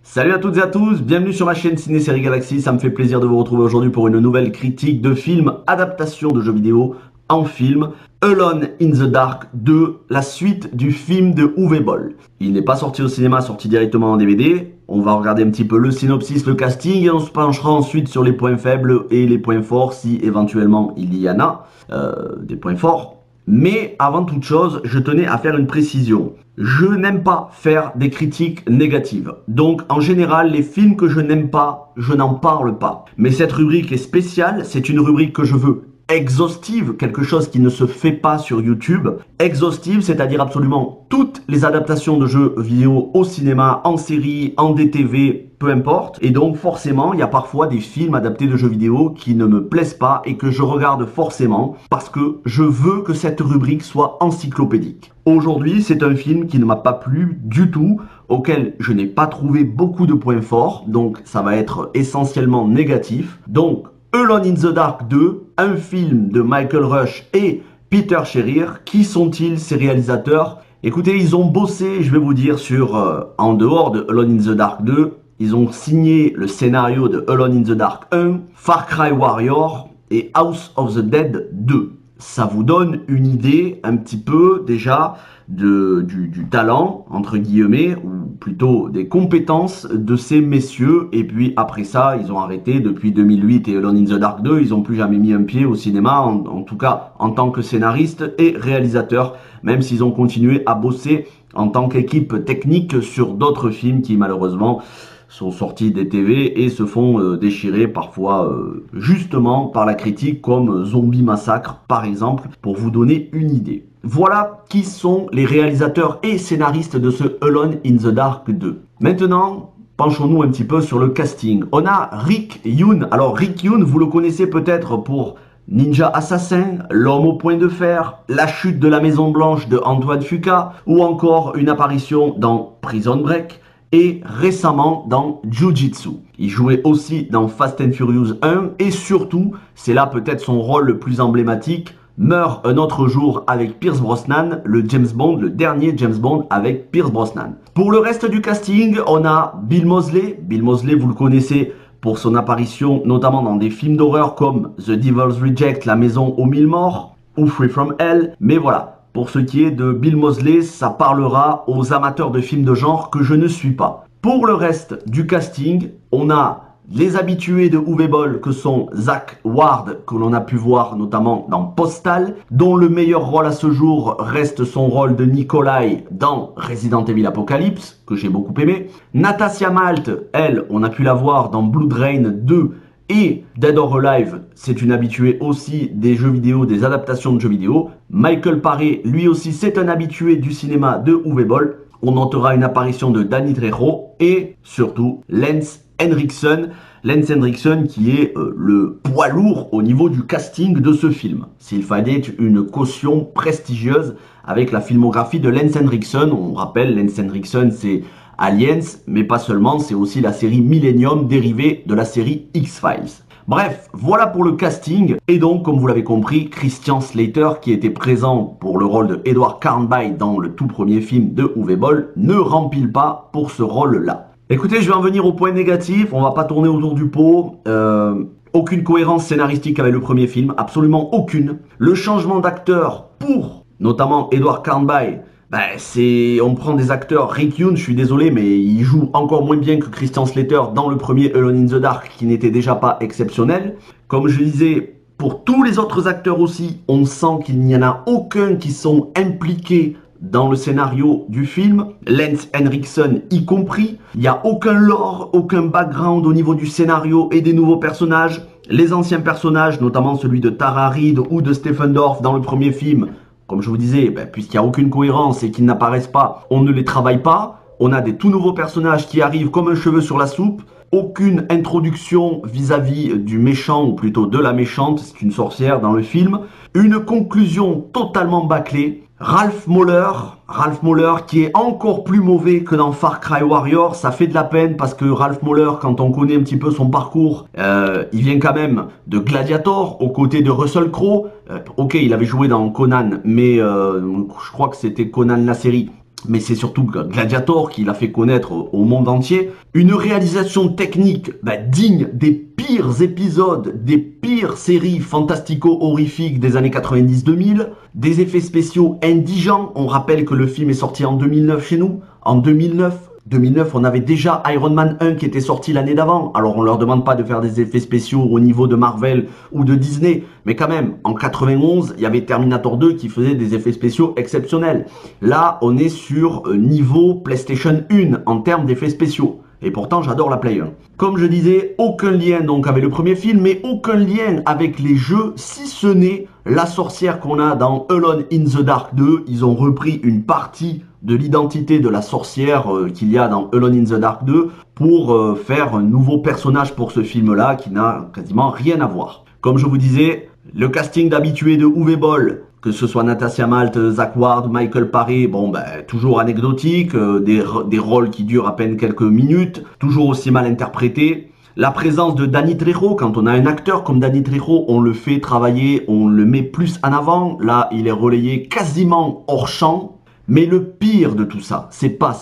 Salut à toutes et à tous, bienvenue sur ma chaîne Ciné Série Galaxy, ça me fait plaisir de vous retrouver aujourd'hui pour une nouvelle critique de film adaptation de jeux vidéo en film, Alone in the Dark 2, la suite du film de Uwe Boll. Il n'est pas sorti au cinéma, sorti directement en DVD, on va regarder un petit peu le synopsis, le casting et on se penchera ensuite sur les points faibles et les points forts si éventuellement il y en a, des points forts. Mais avant toute chose, je tenais à faire une précision. Je n'aime pas faire des critiques négatives. Donc en général, les films que je n'aime pas, je n'en parle pas. Mais cette rubrique est spéciale, c'est une rubrique que je veux exhaustive, quelque chose qui ne se fait pas sur YouTube. Exhaustive, c'est-à-dire absolument toutes les adaptations de jeux vidéo au cinéma, en série, en DTV, peu importe. Et donc forcément, il y a parfois des films adaptés de jeux vidéo qui ne me plaisent pas et que je regarde forcément parce que je veux que cette rubrique soit encyclopédique. Aujourd'hui, c'est un film qui ne m'a pas plu du tout, auquel je n'ai pas trouvé beaucoup de points forts, donc ça va être essentiellement négatif. Donc, Alone in the Dark 2, un film de Michael Rush et Peter Sherrier. Qui sont-ils, ces réalisateurs? Écoutez, ils ont bossé, je vais vous dire, en dehors de Alone in the Dark 2, ils ont signé le scénario de Alone in the Dark 1, Far Cry Warrior et House of the Dead 2. Ça vous donne une idée un petit peu déjà du talent, entre guillemets, ou plutôt des compétences de ces messieurs. Et puis après ça, ils ont arrêté depuis 2008 et Alone in the Dark 2, ils n'ont plus jamais mis un pied au cinéma, en tout cas en tant que scénariste et réalisateur, même s'ils ont continué à bosser en tant qu'équipe technique sur d'autres films qui malheureusement sont sortis des TV et se font déchirer parfois justement par la critique, comme Zombie Massacre par exemple, pour vous donner une idée. Voilà qui sont les réalisateurs et scénaristes de ce Alone in the Dark 2. Maintenant, penchons-nous un petit peu sur le casting. On a Rick Yune. Alors Rick Yune, vous le connaissez peut-être pour Ninja Assassin, L'Homme au point de fer, La chute de la Maison Blanche de Antoine Fuqua, ou encore une apparition dans Prison Break, et récemment dans Jiu-Jitsu. Il jouait aussi dans Fast and Furious 1 et surtout, c'est là peut-être son rôle le plus emblématique, Meurt un autre jour avec Pierce Brosnan, le James Bond, le dernier James Bond avec Pierce Brosnan. Pour le reste du casting, on a Bill Moseley. Bill Moseley, vous le connaissez pour son apparition notamment dans des films d'horreur comme The Devil's Reject, La Maison aux Mille Morts ou Free From Hell. Mais voilà. Pour ce qui est de Bill Moseley, ça parlera aux amateurs de films de genre que je ne suis pas. Pour le reste du casting, on a les habitués de Uwe Boll que sont Zach Ward, que l'on a pu voir notamment dans Postal, dont le meilleur rôle à ce jour reste son rôle de Nikolai dans Resident Evil Apocalypse, que j'ai beaucoup aimé. Natasha Malt, elle, on a pu la voir dans Blood Rain 2, et Dead or Alive, c'est une habituée aussi des jeux vidéo, des adaptations de jeux vidéo. Michael Paré, lui aussi, c'est un habitué du cinéma de Uwe Boll. On notera une apparition de Danny Trejo et surtout Lance Henriksen. Lance Henriksen qui est le poids lourd au niveau du casting de ce film. S'il fallait une caution prestigieuse avec la filmographie de Lance Henriksen, on rappelle, Lance Henriksen c'est Aliens, mais pas seulement, c'est aussi la série Millennium dérivée de la série X-Files. Bref, voilà pour le casting. Et donc, comme vous l'avez compris, Christian Slater, qui était présent pour le rôle de Edward Carnby dans le tout premier film de Uwe Boll, ne remplit pas pour ce rôle-là. Écoutez, je vais en venir au point négatif, on va pas tourner autour du pot. Aucune cohérence scénaristique avec le premier film, absolument aucune. Le changement d'acteur pour, notamment Edward Carnby, on prend des acteurs, Rick Yune, je suis désolé, mais il joue encore moins bien que Christian Slater dans le premier Alone in the Dark, qui n'était déjà pas exceptionnel. Comme je disais, pour tous les autres acteurs aussi, on sent qu'il n'y en a aucun qui sont impliqués dans le scénario du film, Lance Henriksen y compris. Il n'y a aucun lore, aucun background au niveau du scénario et des nouveaux personnages. Les anciens personnages, notamment celui de Tara Reid ou de Stephen Dorff dans le premier film, comme je vous disais, puisqu'il n'y a aucune cohérence et qu'ils n'apparaissent pas, on ne les travaille pas. On a des tout nouveaux personnages qui arrivent comme un cheveu sur la soupe. Aucune introduction vis-à-vis du méchant, ou plutôt de la méchante, c'est une sorcière dans le film. Une conclusion totalement bâclée. Ralph Moller qui est encore plus mauvais que dans Far Cry Warrior, ça fait de la peine parce que Ralph Moller, quand on connaît un petit peu son parcours, il vient quand même de Gladiator aux côtés de Russell Crowe. Ok, il avait joué dans Conan, mais je crois que c'était Conan la série. mais c'est surtout Gladiator qui l'a fait connaître au monde entier. Une réalisation technique digne des pires épisodes, des pires séries fantastico-horrifiques des années 90-2000, des effets spéciaux indigents. On rappelle que le film est sorti en 2009 chez nous, en 2009, on avait déjà Iron Man 1 qui était sorti l'année d'avant. Alors on leur demande pas de faire des effets spéciaux au niveau de Marvel ou de Disney, mais quand même, en 91, il y avait Terminator 2 qui faisait des effets spéciaux exceptionnels. Là, on est sur niveau PlayStation 1 en termes d'effets spéciaux. Et pourtant, j'adore la Play 1. Comme je disais, aucun lien donc avec le premier film, mais aucun lien avec les jeux, si ce n'est la sorcière qu'on a dans Alone in the Dark 2. Ils ont repris une partie de l'identité de la sorcière qu'il y a dans Alone in the Dark 2 pour faire un nouveau personnage pour ce film-là qui n'a quasiment rien à voir. Comme je vous disais, le casting d'habitués de Uwe Boll, que ce soit Natasha Malte, Zach Ward, Michael Paré, toujours anecdotique, des rôles qui durent à peine quelques minutes, toujours aussi mal interprétés. La présence de Danny Trejo, quand on a un acteur comme Danny Trejo, on le fait travailler, on le met plus en avant. Là, il est relayé quasiment hors champ. Mais le pire de tout ça, c'est pas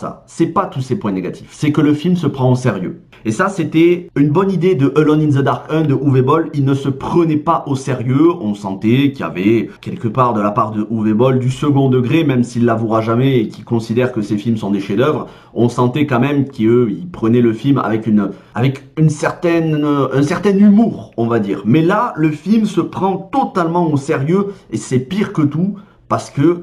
tous ces points négatifs, c'est que le film se prend au sérieux. Et ça, c'était une bonne idée de Alone in the Dark 1 de Uwe Boll. Il ne se prenait pas au sérieux. On sentait qu'il y avait quelque part de la part de Uwe Boll du second degré, même s'il l'avouera jamais et qu'il considère que ses films sont des chefs-d'œuvre. On sentait quand même qu'ils prenaient le film avec un certain humour, on va dire. Mais là, le film se prend totalement au sérieux et c'est pire que tout parce que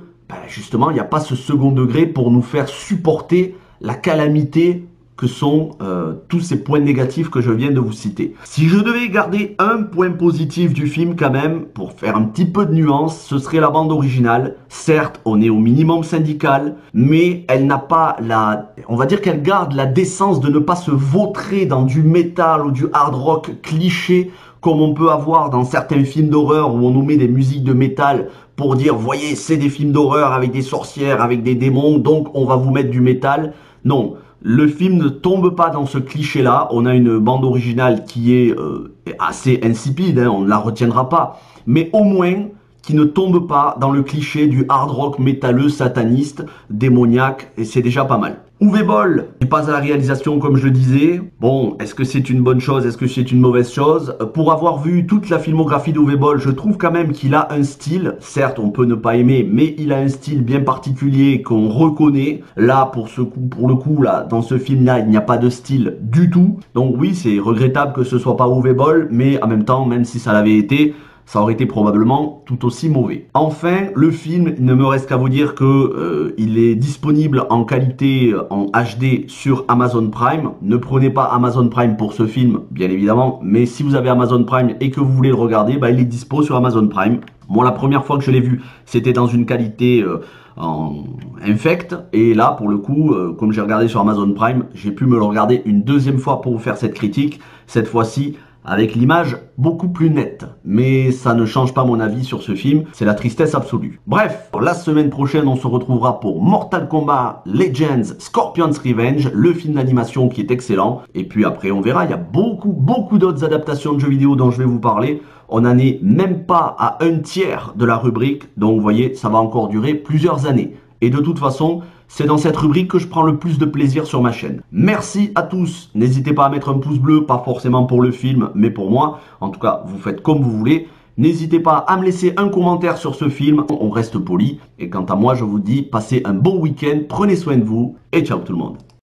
justement, il n'y a pas ce second degré pour nous faire supporter la calamité que sont tous ces points négatifs que je viens de vous citer. Si je devais garder un point positif du film quand même, pour faire un petit peu de nuance, ce serait la bande originale. Certes, on est au minimum syndical, mais elle n'a pas on va dire qu'elle garde la décence de ne pas se vautrer dans du métal ou du hard rock cliché, comme on peut avoir dans certains films d'horreur où on nous met des musiques de métal pour dire, voyez, c'est des films d'horreur avec des sorcières, avec des démons, donc on va vous mettre du métal. Non, le film ne tombe pas dans ce cliché-là. On a une bande originale qui est assez insipide, on ne la retiendra pas. Mais au moins, qui ne tombe pas dans le cliché du hard rock métalleux, sataniste, démoniaque, et c'est déjà pas mal. Uwe Boll, il passe à la réalisation comme je le disais. Bon, est-ce que c'est une bonne chose, est-ce que c'est une mauvaise chose? Pour avoir vu toute la filmographie d'Uwe Boll, je trouve quand même qu'il a un style. Certes, on peut ne pas aimer, mais il a un style bien particulier qu'on reconnaît. Là, pour le coup, là, dans ce film-là, il n'y a pas de style du tout. Donc oui, c'est regrettable que ce soit pas Uwe Boll, mais en même temps, même si ça l'avait été, ça aurait été probablement tout aussi mauvais. Enfin, le film, il ne me reste qu'à vous dire que il est disponible en qualité en HD sur Amazon Prime. Ne prenez pas Amazon Prime pour ce film, bien évidemment, mais si vous avez Amazon Prime et que vous voulez le regarder, il est dispo sur Amazon Prime. Moi, la première fois que je l'ai vu, c'était dans une qualité en infect, et là, pour le coup, comme j'ai regardé sur Amazon Prime, j'ai pu me le regarder une deuxième fois pour vous faire cette critique. Cette fois-ci, avec l'image beaucoup plus nette. Mais ça ne change pas mon avis sur ce film, c'est la tristesse absolue. Bref, la semaine prochaine, on se retrouvera pour Mortal Kombat Legends Scorpion's Revenge, le film d'animation qui est excellent. Et puis après, on verra, il y a beaucoup d'autres adaptations de jeux vidéo dont je vais vous parler. On n'en est même pas à un tiers de la rubrique, donc vous voyez, ça va encore durer plusieurs années. Et de toute façon, c'est dans cette rubrique que je prends le plus de plaisir sur ma chaîne. Merci à tous. N'hésitez pas à mettre un pouce bleu, pas forcément pour le film, mais pour moi. En tout cas, vous faites comme vous voulez. N'hésitez pas à me laisser un commentaire sur ce film. On reste poli. Et quant à moi, je vous dis, passez un bon week-end, prenez soin de vous et ciao tout le monde.